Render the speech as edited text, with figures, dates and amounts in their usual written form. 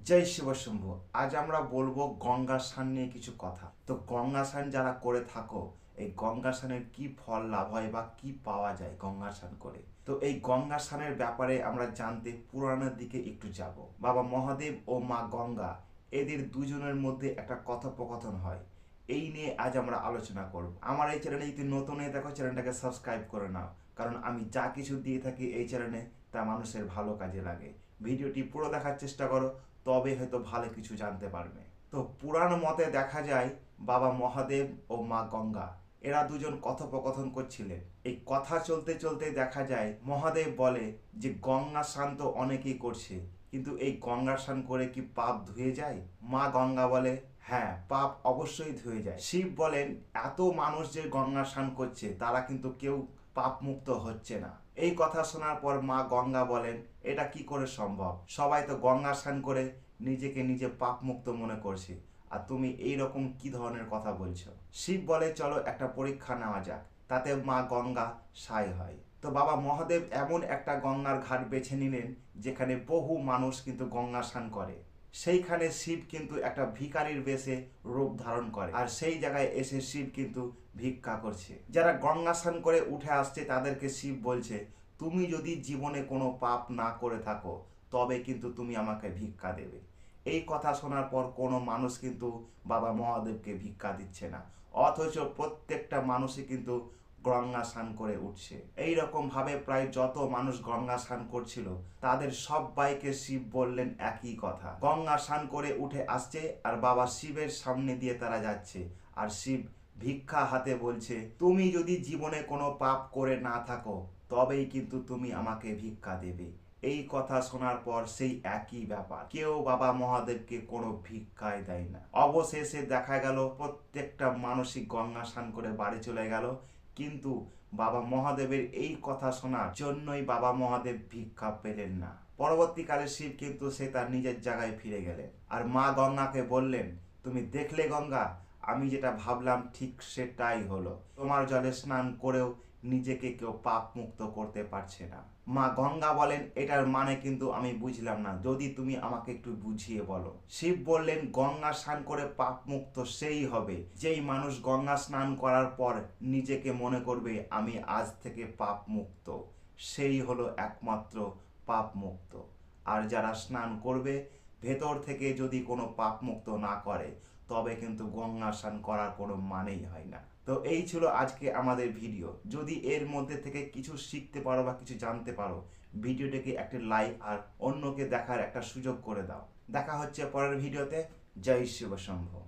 জয় শিব শম্ভু। আজ আমরা বলবো গঙ্গা স্নান নিয়ে কিছু কথা। তো গঙ্গা স্নান যারা করে থাকো, এই গঙ্গা স্নানের কি ফল লাভ হয় বা কি পাওয়া যায় গঙ্গা স্নান করে। তো এই গঙ্গা স্নানের ব্যাপারে আমরা জানতে পুরাণের দিকে একটু যাব। বাবা মহাদেব ও মা গঙ্গা, এদের দুজনের মধ্যে একটা কথোপকথন হয়। এই নিয়ে আজ আমরা আলোচনা করব। আমার এই চ্যানেলে যদি নতুন হয়ে দেখো, চ্যানেলটাকে সাবস্ক্রাইব করে নাও, কারণ আমি যা কিছু দিয়ে থাকি এই চ্যানেলে তা মানুষের ভালো কাজে লাগে। ভিডিওটি পুরো দেখার চেষ্টা করো, তবে হয়তো ভালো কিছু জানতে পারবে। তো পুরাণ মতে দেখা যায় বাবা মহাদেব ও মা গঙ্গা এরা দুজন কথোপকথন করছিলেন। এই কথা চলতে চলতে দেখা যায় মহাদেব বলে যে গঙ্গা স্নান তো অনেকেই করছে, কিন্তু এই গঙ্গা স্নান করে কি পাপ ধুয়ে যায়? মা গঙ্গা বলে হ্যাঁ, পাপ অবশ্যই ধুয়ে যায়। শিব বলেন এত মানুষ যে গঙ্গা স্নান করছে তারা কিন্তু কেউ পাপ মুক্ত হচ্ছে না। এই কথা শোনার পর মা গঙ্গা বলেন এটা কি করে সম্ভব? সবাই তো গঙ্গা স্নান করে নিজেকে নিজে পাপ মুক্ত মনে করছে, আর তুমি এই রকম কি ধরনের কথা বলছো? শিব বলে চলো একটা পরীক্ষা নেওয়া যাক, তাতে মা গঙ্গা সায় হয়। তো বাবা মহাদেব এমন একটা গঙ্গার ঘাট বেছে নিলেন যেখানে বহু মানুষ কিন্তু গঙ্গা স্নান করে। সেইখানে শিব কিন্তু একটা ভিখারির বেশে রূপ ধারণ করে, আর সেই জায়গায় এসে শিব কিন্তু ভিক্ষা করছে। যারা গঙ্গা স্নান করে উঠে আসছে তাদেরকে শিব বলছে তুমি যদি জীবনে কোনো পাপ না করে থাকো তবে কিন্তু তুমি আমাকে ভিক্ষা দেবে। এই কথা শোনার পর কোনো মানুষ কিন্তু বাবা মহাদেবকে ভিক্ষা দিচ্ছে না, অথচ প্রত্যেকটা মানুষই কিন্তু গঙ্গা স্নান করে উঠছে। এইরকম ভাবে প্রায় যত মানুষ গঙ্গা স্নান করছিল তাদের সবাইকে শিব বললেন একই কথা। গঙ্গা স্নান করে উঠে আসছে আর বাবা শিবের সামনে দিয়ে তারা যাচ্ছে, আর শিব ভিক্ষা হাতে বলছে তুমি যদি জীবনে কোনো পাপ করে না থাকো তবেই কিন্তু তুমি আমাকে ভিক্ষা দেবে। এই কথা শোনার পর সেই একই ব্যাপার, কেউ বাবা মহাদেবকে কোনো ভিক্ষাই দেয় না। অবশেষে দেখা গেল প্রত্যেকটা মানুষই গঙ্গা স্নান করে বাড়ি চলে গেল, কিন্তু বাবা মহাদেবের এই কথা শোনার জন্যই বাবা মহাদেব ভিক্ষা পেলেন না। পরবর্তীকালে শিব কিন্তু সে তার নিজের জায়গায় ফিরে গেলেন, আর মা গঙ্গাকে বললেন তুমি দেখলে গঙ্গা, আমি যেটা ভাবলাম ঠিক সেটাই হলো। তোমার জলে স্নান করেও নিজেকে কেউ পাপ মুক্ত করতে পারছে না। মা গঙ্গা বলেন এটার মানে কিন্তু আমি বুঝলাম না, যদি তুমি আমাকে একটু বুঝিয়ে বলো। শিব বললেন গঙ্গা স্নান করে পাপ মুক্ত সেই হবে যেই মানুষ গঙ্গা স্নান করার পর নিজেকে মনে করবে আমি আজ থেকে পাপ মুক্ত, সেই হলো একমাত্র পাপ মুক্ত। আর যারা স্নান করবে ভেতর থেকে যদি কোনো পাপ মুক্ত না করে তবে কিন্তু গঙ্গা স্নান করার কোনো মানেই হয় না। তো এই ছিল আজকে আমাদের ভিডিও। যদি এর মধ্যে থেকে কিছু শিখতে পারো বা কিছু জানতে পারো, ভিডিওটাকে একটা লাইক আর অন্যকে দেখার একটা সুযোগ করে দাও। দেখা হচ্ছে পরের ভিডিওতে। জয় শিব শম্ভু।